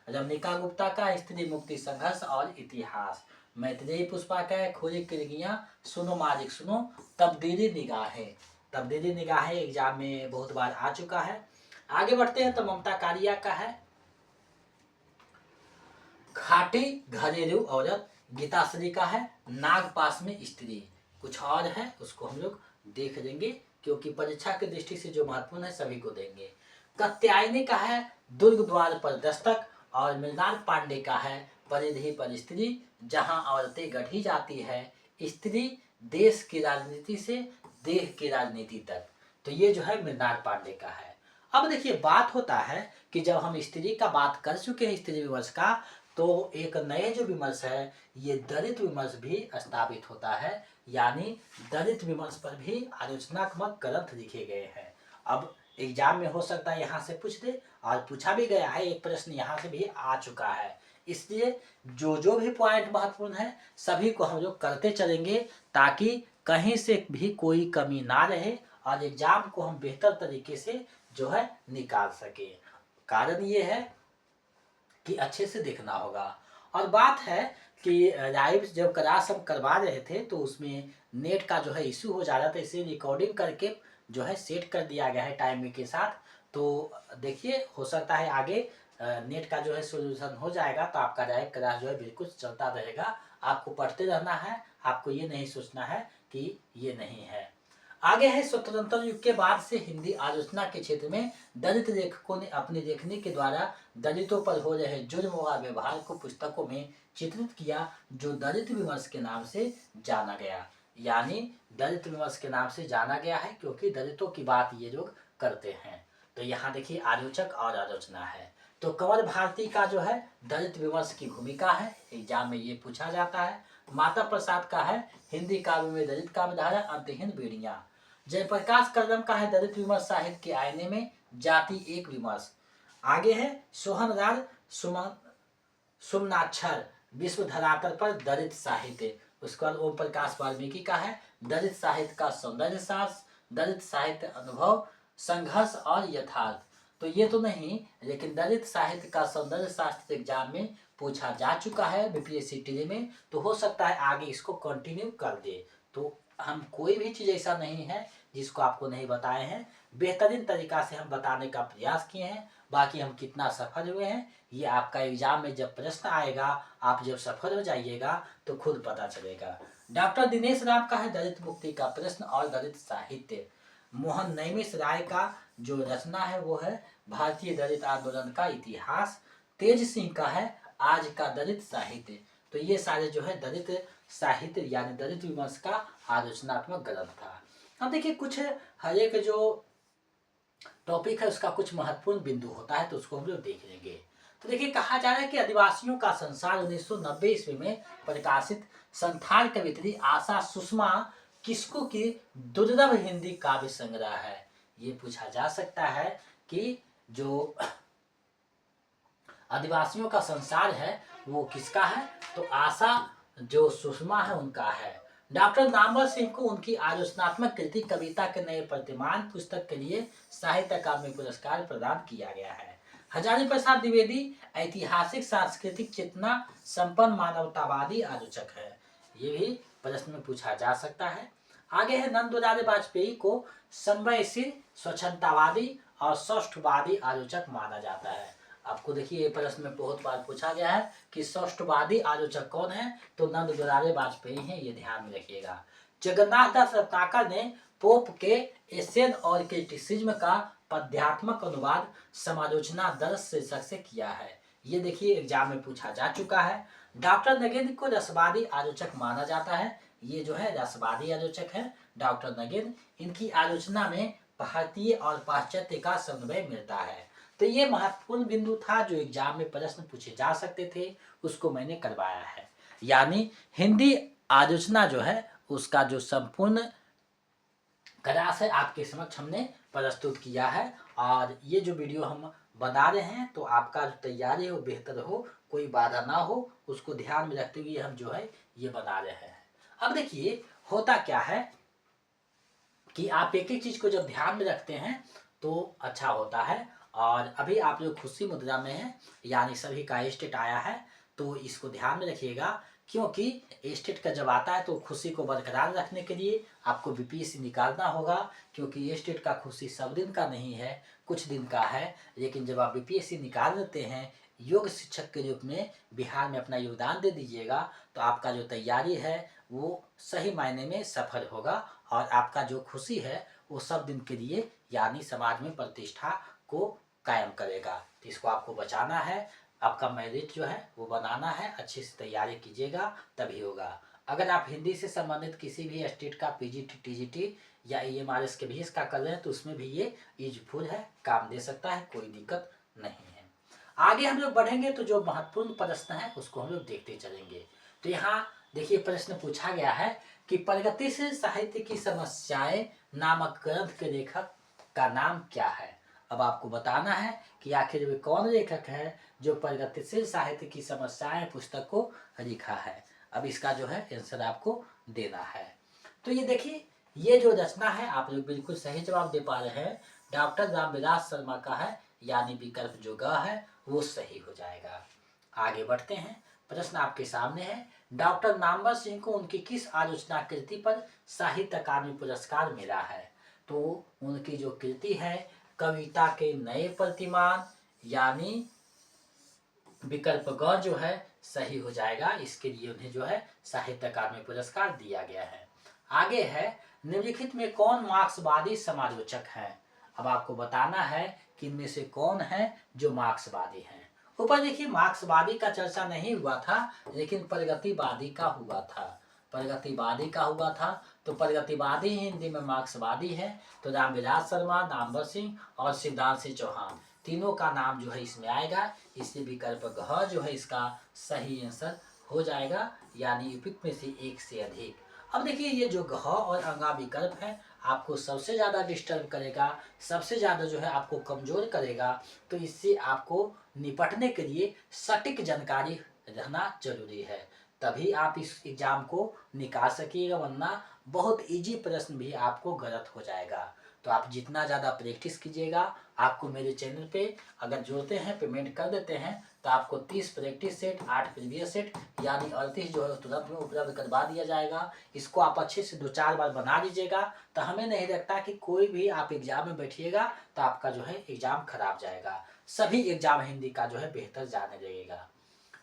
Speaker 1: रमनिका गुप्ता का स्त्री मुक्ति संघर्ष और इतिहास। मैत्रेयी पुष्पा का है खोरी किरगियां, सुनो मालिक सुनो, तब्दीली निगाहें एग्जाम में बहुत बार आ चुका है। आगे बढ़ते हैं तो ममता कालिया का है खाटी घरेलू औरत, गीताश्री का है नागपाश में स्त्री। कुछ और है उसको हम लोग देख लेंगे, क्योंकि परीक्षा की दृष्टि से जो महत्वपूर्ण है सभी को देंगे। कात्यायनी का है दुर्ग द्वार पर दस्तक, और मृणाल पांडे का है परिधि पर स्त्री, जहां औरतें गढ़ी जाती है स्त्री देश की राजनीति से देह की राजनीति तक। तो ये जो है मृणाल पांडे का है। अब देखिए बात होता है कि जब हम स्त्री का बात कर चुके हैं स्त्री विमर्श का, तो एक नए जो विमर्श है ये दलित विमर्श भी स्थापित होता है, यानी दलित विमर्श पर भी आलोचनात्मक ग्रंथ लिखे गए हैं। अब एग्जाम में हो सकता है यहाँ से पूछ दे, और पूछा भी गया है, एक प्रश्न यहाँ से भी आ चुका है। इसलिए जो भी पॉइंट महत्वपूर्ण है सभी को हम लोग करते चलेंगे, ताकि कहीं से भी कोई कमी ना रहे और एग्जाम को हम बेहतर तरीके से जो है निकाल सके। कारण ये है कि अच्छे से देखना होगा। और बात है कि लाइव जब क्लास हम करवा रहे थे तो उसमें नेट का जो है इशू हो जा रहा था, इसे रिकॉर्डिंग करके जो है सेट कर दिया गया है टाइमिंग के साथ। तो देखिए हो सकता है आगे नेट का जो है सोल्यूशन हो जाएगा, तो आपका लाइव क्लास जो है बिल्कुल चलता रहेगा। आपको पढ़ते रहना है, आपको ये नहीं सोचना है कि ये नहीं है। आगे है स्वतंत्र युग के बाद से हिंदी आलोचना के क्षेत्र में दलित लेखकों ने अपनी लेखनी के द्वारा दलितों पर हो रहे जुर्म व व्यवहार को पुस्तकों में चित्रित किया, जो दलित विमर्श के नाम से जाना गया। यानी दलित विमर्श के नाम से जाना गया है क्योंकि दलितों की बात ये लोग करते हैं। तो यहाँ देखिए आलोचक और आलोचना है। तो कंवर भारती का जो है दलित विमर्श की भूमिका है, एग्जाम में ये पूछा जाता है। माता प्रसाद का है हिंदी काव्य में दलित काव्यधारा, अंतहीन बीड़ियाँ। जयप्रकाश कदम का है दलित विमर्श साहित्य के आईने में जाति एक विमर्श। आगे है सोहनलाल सुमनाक्षर विश्व धरातल पर दलित साहित्य। उसके बाद ओम प्रकाश वाल्मीकि का है दलित साहित्य का सौंदर्य शास्त्र, दलित साहित्य अनुभव, संघर्ष और यथार्थ। तो ये तो नहीं, लेकिन दलित साहित्य का सौंदर्य शास्त्र एग्जाम में पूछा जा चुका है बीपीएससी टीए में, तो हो सकता है आगे इसको कंटिन्यू कर दे। तो हम कोई भी चीज़ ऐसा नहीं है जिसको आपको नहीं बताए हैं, बेहतरीन तरीका से हम बताने का प्रयास किए हैं। बाकी हम कितना सफल हुए हैं ये आपका एग्जाम में जब प्रश्न आएगा, आप जब सफल हो जाइएगा तो खुद पता चलेगा। डॉक्टर दिनेश राम का है दलित मुक्ति का प्रश्न और दलित साहित्य। मोहन नैमिष राय का जो रचना है वो है भारतीय दलित आंदोलन का इतिहास। तेज सिंह का है आज का दलित साहित्य। तो ये सारे जो है दलित साहित्य यानी दलित विमर्श का आलोचनात्मक ग्रंथ था। अब देखिए कुछ हर एक जो टॉपिक है उसका कुछ महत्वपूर्ण बिंदु होता है, तो उसको हम लोग देख लेंगे। तो देखिए कहा जा रहा है कि आदिवासियों का संसार 1990 ईस्वी में प्रकाशित संथाल कवियत्री आशा सुषमा किस्कू की दुर्लभ हिंदी काव्य संग्रह है। ये पूछा जा सकता है कि जो आदिवासियों का संसार है वो किसका है, तो आशा जो सुषमा है उनका है। डॉक्टर नामवर सिंह को उनकी आलोचनात्मक कृति कविता के नए प्रतिमान पुस्तक के लिए साहित्य अकादमी पुरस्कार प्रदान किया गया है। हजारी प्रसाद द्विवेदी ऐतिहासिक सांस्कृतिक चेतना संपन्न मानवतावादी आलोचक है। ये भी प्रश्न में पूछा जा सकता है। आगे है नंदलाल वाजपेयी को समवयशील स्वच्छंदतावादी और सौष्ठवादी आलोचक माना जाता है। आपको देखिए ये प्रश्न में बहुत बार पूछा गया है कि सौष्ठवादी आलोचक कौन है, तो नंदलाल वाजपेयी हैं, ये ध्यान में रखिएगा। जगन्नाथ दास रत्नाकर ने पोप के एसेन और क्रिटिसिज्म का पद्यात्मक अनुवाद समालोचना दर्श शीर्षक से किया है। ये देखिए एग्जाम में पूछा जा चुका है। डॉक्टर नगेंद्र को रसवादी आलोचक माना जाता है। ये जो है रसवादी आलोचक है डॉक्टर नगेंद्र। इनकी आलोचना में भारतीय और पाश्चात्य का समन्वय मिलता है। तो ये महत्वपूर्ण बिंदु था जो एग्जाम में प्रश्न पूछे जा सकते थे, उसको मैंने करवाया है। यानी हिंदी आलोचना जो है उसका जो संपूर्ण क्लास है आपके समक्ष हमने प्रस्तुत किया है। और ये जो वीडियो हम बना रहे हैं तो आपका जो तैयारी हो बेहतर हो, कोई बाधा ना हो, उसको ध्यान में रखते हुए हम जो है ये बना रहे हैं। अब देखिए होता क्या है कि आप एक एक चीज को जब ध्यान में रखते हैं तो अच्छा होता है। और अभी आप लोग खुशी मुद्रा में हैं, यानी सभी का स्टेट आया है, तो इसको ध्यान में रखिएगा, क्योंकि स्टेट का जब आता है तो खुशी को बरकरार रखने के लिए आपको बीपीएससी निकालना होगा। क्योंकि स्टेट का खुशी सब दिन का नहीं है, कुछ दिन का है। लेकिन जब आप बीपीएससी निकाल लेते हैं, योग शिक्षक के रूप में बिहार में अपना योगदान दे दीजिएगा, तो आपका जो तैयारी है वो सही मायने में सफल होगा। और आपका जो खुशी है वो सब दिन के लिए यानी समाज में प्रतिष्ठा को कायम करेगा। तो इसको आपको बचाना है, आपका मेरिट जो है वो बनाना है, अच्छे से तैयारी कीजिएगा तभी होगा। अगर आप हिंदी से संबंधित किसी भी स्टेट का पीजीटी टीजीटी या ईएमआरएस के भी इसका कर रहे हैं तो उसमें भी ये यूजफुल है, काम दे सकता है, कोई दिक्कत नहीं है। आगे हम लोग बढ़ेंगे तो जो महत्वपूर्ण प्रश्न है उसको हम लोग देखते चलेंगे। तो यहाँ देखिए प्रश्न पूछा गया है कि प्रगतिशील साहित्य की समस्याएं नामक ग्रंथ के लेखक का नाम क्या है। अब आपको बताना है कि आखिर वे कौन लेखक है जो प्रगतिशील साहित्य की समस्याएं पुस्तक को लिखा है। अब इसका जो है आंसर आपको देना है। तो ये देखिए ये जो रचना है आप लोग बिल्कुल सही जवाब दे पा रहे हैं, डॉक्टर रामविलास शर्मा का है, यानी विकल्प जो ग है वो सही हो जाएगा। आगे बढ़ते हैं, प्रश्न आपके सामने है। डॉक्टर नामवर सिंह को उनकी किस आलोचना कृति पर साहित्य अकादमी पुरस्कार मिला है। तो उनकी जो कृति है कविता के नए प्रतिमान, यानी विकल्प ग जो है सही हो जाएगा। इसके लिए उन्हें जो है साहित्य अकादमी पुरस्कार दिया गया है। आगे है निम्नलिखित में कौन मार्क्सवादी समालोचक है। अब आपको बताना है कि इनमें से कौन है जो मार्क्सवादी हैं। ऊपर देखिए मार्क्सवादी का चर्चा नहीं हुआ था, लेकिन प्रगतिवादी का हुआ था। प्रगतिवादी का हुआ था, तो प्रगतिवादी हिंदी में मार्क्सवादी है। तो रामविलास शर्मा, नामवर सिंह और सिद्धांत सिंह चौहान तीनों का नाम जो है इसमें आएगा। इसलिए विकल्प घ जो है इसका सही आंसर हो जाएगा, यानी उपयुक्त में से एक से अधिक। अब देखिए ये जो घ और अंगा विकल्प है आपको सबसे ज़्यादा डिस्टर्ब करेगा, सबसे ज़्यादा जो है आपको कमज़ोर करेगा। तो इससे आपको निपटने के लिए सटीक जानकारी रहना जरूरी है, तभी आप इस एग्ज़ाम को निकाल सकिएगा, वरना बहुत इजी प्रश्न भी आपको गलत हो जाएगा। तो आप जितना ज़्यादा प्रैक्टिस कीजिएगा, आपको मेरे चैनल पे अगर जोड़ते हैं, पेमेंट कर देते हैं, तो आपको 30 प्रैक्टिस सेट, 8 प्रीवियस सेट यानी 38 जो है तुरंत में उपलब्ध करवा दिया जाएगा। इसको आप अच्छे से 2-4 बार बना लीजिएगा, तो हमें नहीं लगता कि कोई भी आप एग्ज़ाम में बैठिएगा तो आपका जो है एग्ज़ाम खराब जाएगा। सभी एग्ज़ाम हिंदी का जो है बेहतर जाने लगेगा।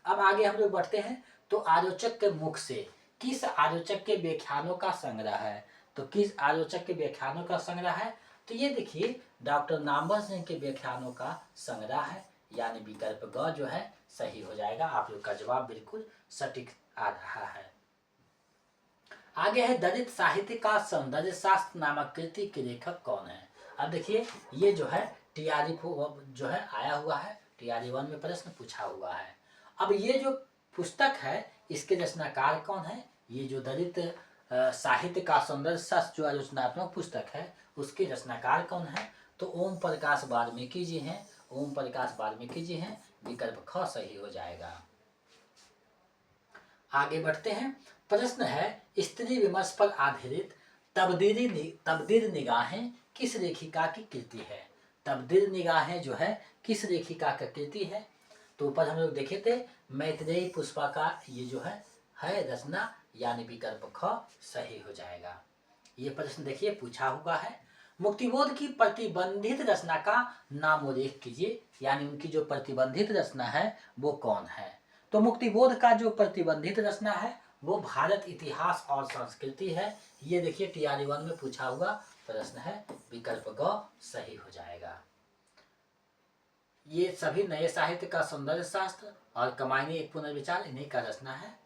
Speaker 1: अब आगे हम लोग बढ़ते हैं। तो आलोचक के मुख से किस आलोचक के व्याख्यानों का संग्रह है? तो किस आलोचक के व्याख्यानों का संग्रह है? तो ये देखिए डॉक्टर नामवर सिंह के व्याख्यानों का संग्रह है, यानी विकल्प ग जो है सही हो जाएगा। आप लोग का जवाब बिल्कुल सटीक आ रहा है। आगे है दलित साहित्य का सौंदर्य शास्त्र नामक कृति के लेखक कौन है? अब देखिए ये जो है टीआरई जो है आया हुआ है, टीआरई 1 में प्रश्न पूछा हुआ है। अब ये जो पुस्तक है इसके रचनाकार कौन है? ये जो दलित साहित्य का सौंदर्य शास्त्र जो आलोचनात्मक पुस्तक है उसके रचनाकार कौन है? तो ओम प्रकाश वाल्मीकि जी हैं। ओम प्रकाश वाल्मीकि जी हैं। विकल्प ख सही हो जाएगा। आगे बढ़ते हैं। प्रश्न है स्त्री विमर्श पर आधारित तब्दील निगाहें किस लेखिका की कृति है? तब्दील निगाहें जो है किस लेखिका की कृति है? तो ऊपर हम लोग देखे थे मैत्रेयी पुष्पा का ये जो है रचना, यानी विकल्प ख सही हो जाएगा। ये प्रश्न देखिए पूछा हुआ है। मुक्तिबोध की प्रतिबंधित रचना का नाम उल्लेख कीजिए, यानी उनकी जो प्रतिबंधित रचना है वो कौन है? तो मुक्तिबोध का जो प्रतिबंधित रचना है वो भारत इतिहास और संस्कृति है। ये देखिए टीआरई 1 में पूछा हुआ प्रश्न है। विकल्प ग सही हो जाएगा। ये सभी नए साहित्य का सौंदर्य शास्त्र और कमायनी एक पुनर्विचार इन्हीं का रचना है।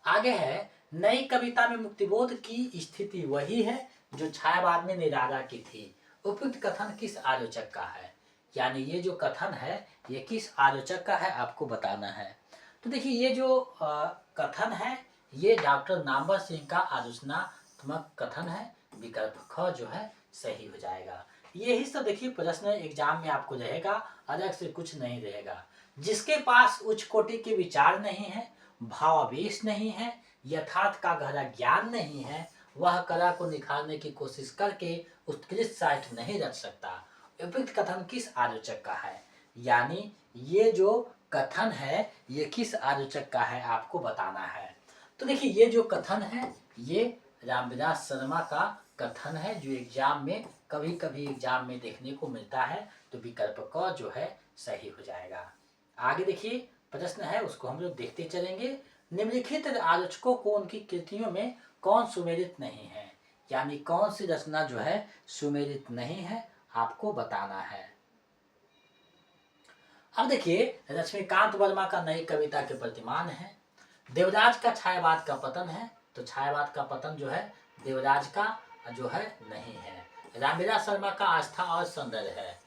Speaker 1: आगे है नई कविता में मुक्तिबोध की स्थिति वही है जो छायावाद में निराला की थी। उपयुक्त कथन किस आलोचक का है? यानी ये जो कथन है ये किस आलोचक का है आपको बताना है। तो देखिए ये जो कथन है ये डॉक्टर नामवर सिंह का आलोचनात्मक कथन है। विकल्प ख जो है सही हो जाएगा। यही सब देखिए प्रश्न एग्जाम में आपको रहेगा, अलग से कुछ नहीं रहेगा। जिसके पास उच्च कोटि के विचार नहीं है, भावावेश नहीं है, यथार्थ का गहरा ज्ञान नहीं है, वह कला को निखारने की कोशिश करके उत्कृष्ट साहित्य नहीं रच सकता। उपयुक्त कथन किस आलोचक का है? यानी ये जो कथन है ये किस आलोचक का है आपको बताना है। तो देखिए ये जो कथन है ये रामविलास शर्मा का कथन है, जो एग्जाम में कभी कभी एग्जाम में देखने को मिलता है। तो विकल्प क जो है सही हो जाएगा। आगे देखिए प्रश्न है उसको हम लोग देखते चलेंगे। निम्नलिखित आलोचकों को उनकी कृतियों में कौन सुमेलित नहीं है? यानी कौन सी रचना जो है सुमेलित नहीं है आपको बताना है। अब देखिए लक्ष्मीकांत वर्मा का नई कविता के प्रतिमान है। देवराज का छायावाद का पतन है। तो छायावाद का पतन जो है देवराज का जो है नहीं है। रामविलास शर्मा का आस्था और सौंदर्य है।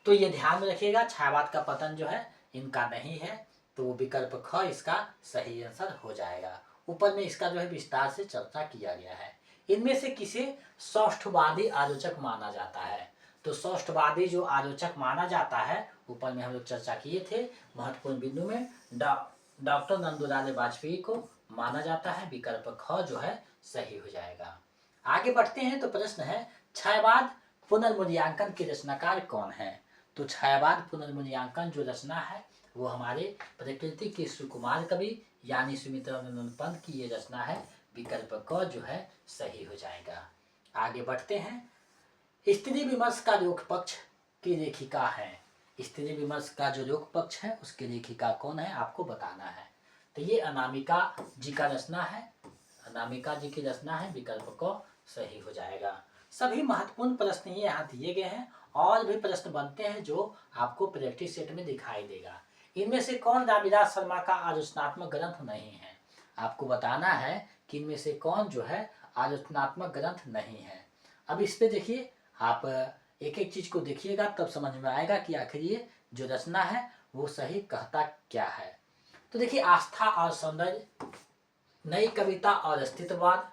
Speaker 1: तो ये ध्यान में रखिएगा छायावाद का पतन जो है इनका नहीं है। तो विकल्प ख इसका सही आंसर हो जाएगा। ऊपर में इसका जो है विस्तार से चर्चा किया गया है। इनमें से किसे सौष्ठवादी आलोचक माना जाता है? तो सौष्ठवादी जो आलोचक माना जाता है ऊपर में हम लोग चर्चा किए थे महत्वपूर्ण बिंदु में डॉक्टर नंदुलाल वाजपेयी को माना जाता है। विकल्प ख जो है सही हो जाएगा। आगे बढ़ते हैं। तो प्रश्न है छायावाद पुनर्मूल्यांकन के रचनाकार कौन है? तो छायावाद पुनर्मूल्यांकन जो रचना है वो हमारे प्रकृति के सुकुमार कवि यानी सुमित्रानंद पंत की ये रचना है। विकल्प क जो है सही हो जाएगा। आगे बढ़ते हैं। स्त्री विमर्श का लोक पक्ष की लेखिका है। स्त्री विमर्श का जो लोक पक्ष है उसकी लेखिका कौन है आपको बताना है। तो ये अनामिका जी का रचना है। अनामिका जी की रचना है। विकल्प क सही हो जाएगा। सभी महत्वपूर्ण प्रश्न ये यहाँ दिए गए हैं। और भी प्रश्न बनते हैं जो आपको प्रैक्टिस सेट में दिखाई देगा। इनमें से कौन रामविलास शर्मा का आलोचनात्मक ग्रंथ नहीं है? आपको बताना है कि इनमें से कौन जो है आलोचनात्मक ग्रंथ नहीं है। अब इस पे देखिए आप एक एक चीज को देखिएगा तब समझ में आएगा कि आखिर ये जो रचना है वो सही कहता क्या है। तो देखिए आस्था और सौंदर्य नई कविता और अस्तित्ववाद,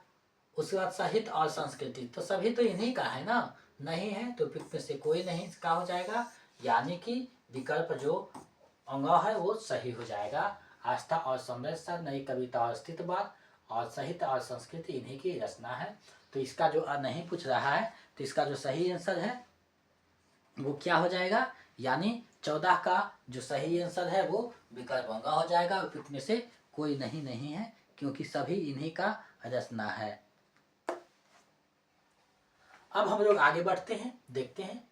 Speaker 1: उसके बाद साहित्य और संस्कृति। तो सभी तो इन्हीं का है ना, नहीं है तो उपयुक्त में से कोई नहीं का हो जाएगा, यानी कि विकल्प जो अंगा है वो सही हो जाएगा। आस्था और सौंदर्य, नई कविता और अस्तित्ववाद और साहित्य और संस्कृति इन्हीं की रचना है। तो इसका जो नहीं पूछ रहा है तो इसका जो सही आंसर है वो क्या हो जाएगा, यानी 14 का जो सही आंसर है वो विकल्प अंगा हो जाएगा। उपयुक्त में से कोई नहीं है क्योंकि सभी इन्हीं का रचना है। अब हम लोग आगे बढ़ते हैं, देखते हैं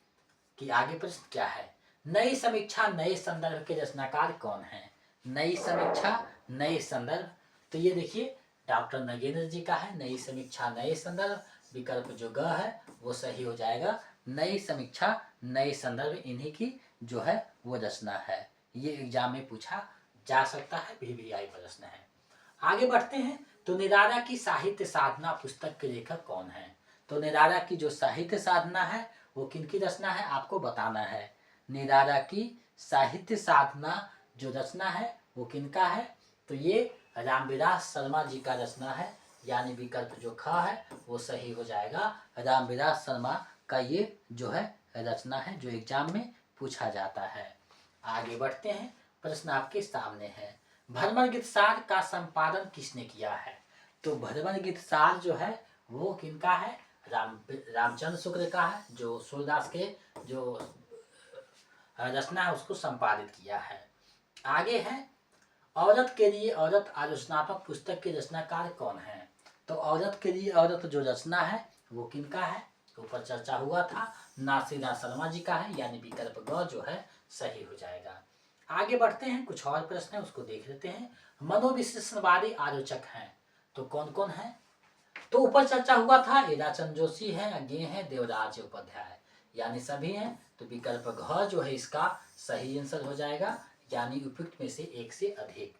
Speaker 1: कि आगे प्रश्न क्या है। नई समीक्षा नए संदर्भ के रचनाकार कौन है। नई समीक्षा नए संदर्भ, तो ये देखिए डॉक्टर नगेंद्र जी का है, नई समीक्षा नए संदर्भ। विकल्प जो ग है वो सही हो जाएगा। नई समीक्षा नए संदर्भ इन्हीं की जो है वो रचना है। ये एग्जाम में पूछा जा सकता है, VVI प्रश्न है। आगे बढ़ते हैं। तो निराला की साहित्य साधना पुस्तक के लेखक कौन है। तो निराला की जो साहित्य साधना है वो किनकी रचना है आपको बताना है। निराला की साहित्य साधना जो रचना है वो किनका है, तो ये रामविलास शर्मा जी का रचना है, यानी विकल्प जो ख है वो सही हो जाएगा। रामविलास शर्मा का ये जो है रचना है जो एग्जाम में पूछा जाता है। आगे बढ़ते हैं, प्रश्न आपके सामने है। भ्रमर गीत सार का संपादन किसने किया है। तो भ्रमर गीत सार जो है वो किनका है, रामचंद्र शुक्ल का है, जो सूरदास के जो रचना है उसको संपादित किया है। आगे है, औरत के लिए औरत आलोचनात्मक पुस्तक के रचनाकार कौन है। तो औरत के लिए औरत जो रचना है वो किनका है, ऊपर चर्चा हुआ था, नासिरा शर्मा जी का है, यानी विकल्प ग जो है सही हो जाएगा। आगे बढ़ते हैं, कुछ और प्रश्न है उसको देख लेते हैं। मनोविश्लेषणवादी आलोचक हैं तो कौन कौन है। तो ऊपर चर्चा हुआ था, हीराचंद जोशी है, अज्ञे हैं, देवराज उपाध्याय, यानी सभी हैं। तो विकल्प घ जो है इसका सही आंसर हो जाएगा, यानी उपयुक्त में से एक से अधिक।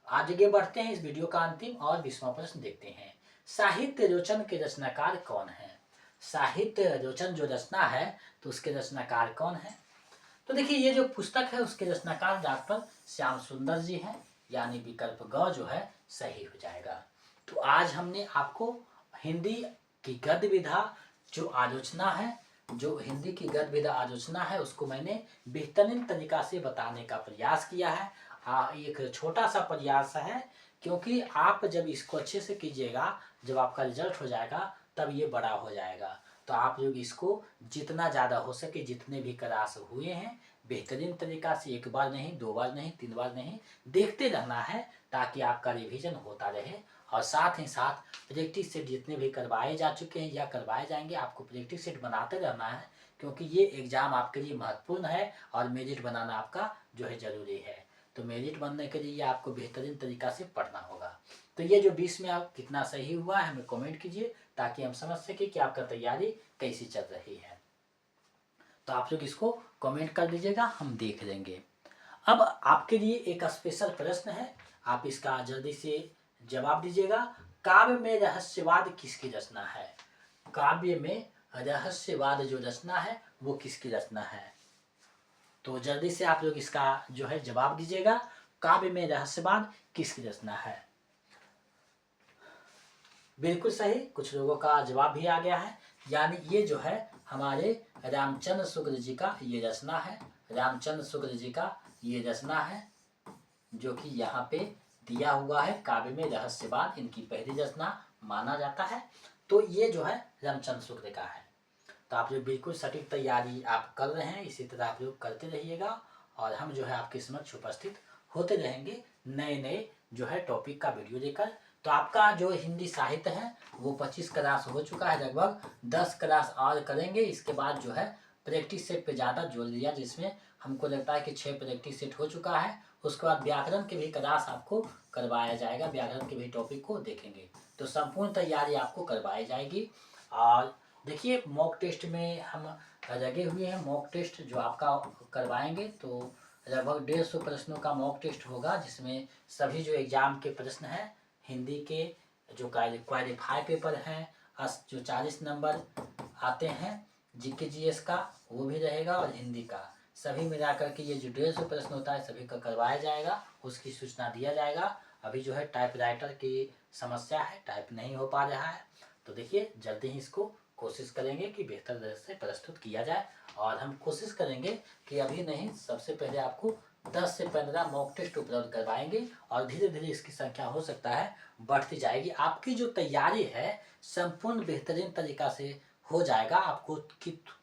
Speaker 1: आगे बढ़ते हैं, इस वीडियो का अंतिम और 20वां प्रश्न देखते हैं। साहित्य रोचन के रचनाकार कौन है। साहित्य रोचन जो रचना है तो उसके रचनाकार कौन है। तो देखिए ये जो पुस्तक है उसके रचनाकार डॉक्टर श्याम सुंदर जी हैं, यानी विकल्प ग जो है सही हो जाएगा। तो आज हमने आपको हिंदी की गद्य विधा जो आलोचना है, जो हिंदी की गद्य विधा आलोचना है उसको मैंने बेहतरीन तरीका से बताने का प्रयास किया है। एक छोटा सा प्रयास है, क्योंकि आप जब इसको अच्छे से कीजिएगा, जब आपका रिजल्ट हो जाएगा तब ये बड़ा हो जाएगा। तो आप लोग इसको जितना ज़्यादा हो सके, जितने भी क्लास हुए हैं बेहतरीन तरीका से, एक बार नहीं, 2 बार नहीं, 3 बार नहीं, देखते रहना है ताकि आपका रिवीजन होता रहे। और साथ ही साथ प्रैक्टिस सेट जितने भी करवाए जा चुके हैं या करवाए जाएंगे आपको प्रैक्टिस सेट बनाते रहना है, क्योंकि ये एग्ज़ाम आपके लिए महत्वपूर्ण है और मेरिट बनाना आपका जो है ज़रूरी है। तो मेरिट बनने के लिए आपको बेहतरीन तरीका से पढ़ना होगा। तो ये जो 20 में आप कितना सही हुआ है हमें कमेंट कीजिए, ताकि हम समझ सकें कि आपका तैयारी कैसी चल रही है। तो आप लोग इसको कमेंट कर दीजिएगा, हम देख लेंगे। अब आपके लिए एक स्पेशल प्रश्न है, आप इसका जल्दी से जवाब दीजिएगा। काव्य में रहस्यवाद किसकी रचना है। काव्य में रहस्यवाद जो रचना है वो किसकी रचना है। तो जल्दी से आप लोग इसका जो है जवाब दीजिएगा, काव्य में रहस्यवाद किसकी रचना है। बिल्कुल सही, कुछ लोगों का जवाब भी आ गया है, यानी ये जो है हमारे रामचंद्र शुक्ल जी का ये रचना है। रामचंद्र शुक्ल जी का ये रचना है जो कि यहाँ पे दिया हुआ है, काव्य में रहस्यवाद इनकी पहली रचना माना जाता है। तो ये जो है रामचंद्र शुक्ल का है। तो आप लोग बिल्कुल सटीक तैयारी आप कर रहे हैं, इसी तरह आप लोग करते रहिएगा और हम जो है आपके समक्ष उपस्थित होते रहेंगे नए नए जो है टॉपिक का वीडियो लेकर। तो आपका जो हिंदी साहित्य है वो 25 क्लास हो चुका है, लगभग 10 क्लास और करेंगे। इसके बाद जो है प्रैक्टिस सेट पे ज़्यादा जोर दिया, जिसमें हमको लगता है कि 6 प्रैक्टिस सेट हो चुका है। उसके बाद व्याकरण के भी क्लास आपको करवाया जाएगा, व्याकरण के भी टॉपिक को देखेंगे। तो संपूर्ण तैयारी आपको करवाई जाएगी। और देखिए मॉक टेस्ट में हम लगे हुए हैं, मॉक टेस्ट जो आपका करवाएंगे। तो लगभग 150 प्रश्नों का मॉक टेस्ट होगा, जिसमें सभी जो एग्ज़ाम के प्रश्न हैं हिंदी के जो क्वालिफाई पेपर हैं, जो 40 नंबर आते हैं जीके जीएस का वो भी रहेगा, और हिंदी का सभी मिलाकर के ये जो 150 प्रश्न होता है सभी का करवाया जाएगा, उसकी सूचना दिया जाएगा। अभी जो है टाइपराइटर की समस्या है, टाइप नहीं हो पा रहा है, तो देखिए जल्दी ही इसको कोशिश करेंगे कि बेहतर तरह से प्रस्तुत किया जाए। और हम कोशिश करेंगे कि अभी नहीं, सबसे पहले आपको 10 से 15 मॉक टेस्ट उपलब्ध करवाएंगे और धीरे धीरे इसकी संख्या हो सकता है बढ़ती जाएगी। आपकी जो तैयारी है संपूर्ण बेहतरीन तरीका से हो जाएगा। आपको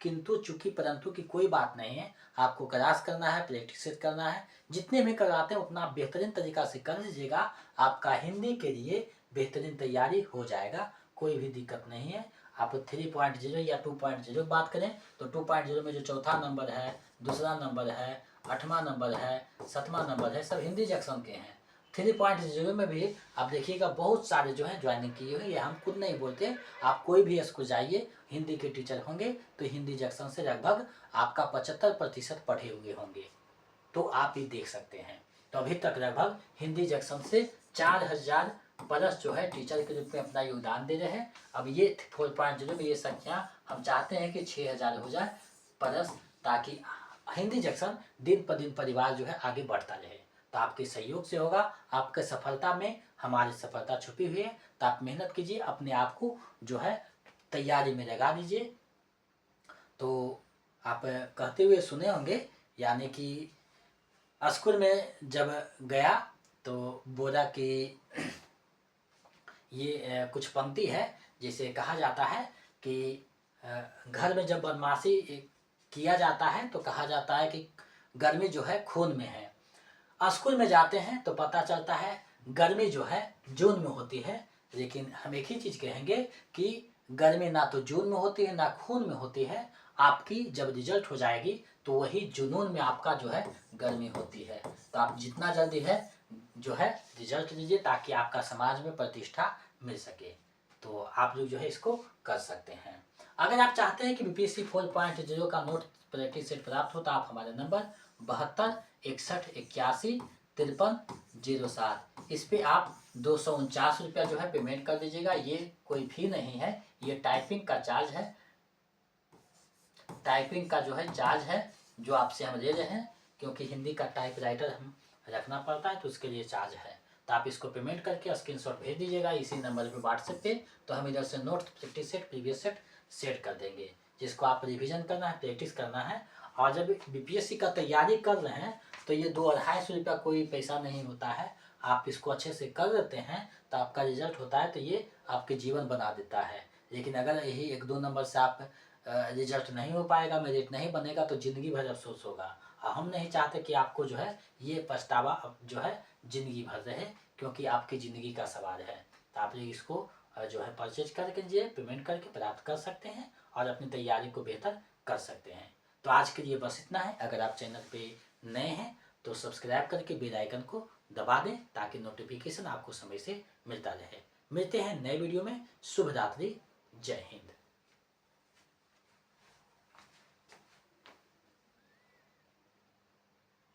Speaker 1: किंतु चूंकि परंतु की कोई बात नहीं है, आपको क्लास करना है, प्रैक्टिस करना है, जितने भी करवाते हैं उतना बेहतरीन तरीका से कर लीजिएगा। आपका हिंदी के लिए बेहतरीन तैयारी हो जाएगा, कोई भी दिक्कत नहीं है। आप 3.0 या 2.0 बात करें तो 2.0 में जो चौथा नंबर है, दूसरा नंबर है, 8वां नंबर है, 7वां नंबर है, सब हिंदी जंक्शन के हैं। 3.0 में भी आप देखिएगा बहुत सारे जो है ज्वाइनिंग किए हुए, ये हम खुद नहीं बोलते, आप कोई भी स्कूल जाइए, हिंदी के टीचर होंगे तो हिंदी जंक्शन से लगभग आपका 75% पढ़े हुए होंगे, तो आप ये देख सकते हैं। तो अभी तक लगभग हिंदी जंक्शन से 4000 प्लस जो है टीचर के रूप में अपना योगदान दे रहे हैं। अब ये 4.0 में ये संख्या हम चाहते हैं कि 6000 हो जाए प्लस, ताकि हिंदी जंक्शन दिन पर दिन परिवार जो है आगे बढ़ता रहे। तो आपके सहयोग से होगा, आपके सफलता में हमारी सफलता छुपी हुई है। तो आप मेहनत कीजिए, अपने आप को जो है तैयारी में लगा दीजिए। तो आप कहते हुए सुने होंगे, यानी कि स्कूल में जब गया तो बोला कि ये कुछ पंक्ति है, जिसे कहा जाता है कि घर में जब बदमाशी किया जाता है तो कहा जाता है कि गर्मी जो है खून में है। स्कूल में जाते हैं तो पता चलता है गर्मी जो है जून में होती है। लेकिन हम एक ही चीज़ कहेंगे कि गर्मी ना तो जून में होती है ना खून में होती है। आपकी जब रिजल्ट हो जाएगी तो वही जुनून में आपका जो है गर्मी होती है। तो आप जितना जल्दी है जो है रिजल्ट दीजिए, ताकि आपका समाज में प्रतिष्ठा मिल सके। तो आप लोग जो है इसको कर सकते हैं। अगर आप चाहते हैं कि BPSC 4.0 का नोट प्रैक्टिस सेट प्राप्त हो तो आप हमारे नंबर 72 61 81 53 07 इस पे आप 249 रुपया जो है पेमेंट कर दीजिएगा। ये कोई फी नहीं है, ये टाइपिंग का चार्ज है, टाइपिंग का जो है चार्ज है जो आपसे हम ले रहे हैं, क्योंकि हिंदी का टाइपराइटर हम रखना पड़ता है तो उसके लिए चार्ज है। तो आप इसको पेमेंट करके स्क्रीनशॉट भेज दीजिएगा इसी नंबर पे व्हाट्सएप पे, तो हम इधर से note practice set previous set कर देंगे, जिसको आप रिवीजन करना है, प्रैक्टिस करना है। और जब BPSC का तैयारी कर रहे हैं तो ये 2-250 रुपया कोई पैसा नहीं होता है। आप इसको अच्छे से कर देते हैं तो आपका रिजल्ट होता है तो ये आपके जीवन बना देता है। लेकिन अगर यही 1-2 नंबर से आप रिजल्ट नहीं हो पाएगा, मेरिट नहीं बनेगा, तो ज़िंदगी भर अफसोस होगा। हम नहीं चाहते कि आपको जो है ये पछतावा जो है ज़िंदगी भर रहे, क्योंकि आपकी ज़िंदगी का सवाल है। तो आप लोग इसको जो है परचेज करके लिए पेमेंट करके प्राप्त कर सकते हैं और अपनी तैयारी को बेहतर कर सकते हैं। तो आज के लिए बस इतना है। अगर आप चैनल पे नए हैं तो सब्सक्राइब करके बेल आइकन को दबा दें, ताकि नोटिफिकेशन आपको समय से मिलता रहे। मिलते हैं नए वीडियो में। शुभ रात्रि, जय हिंद।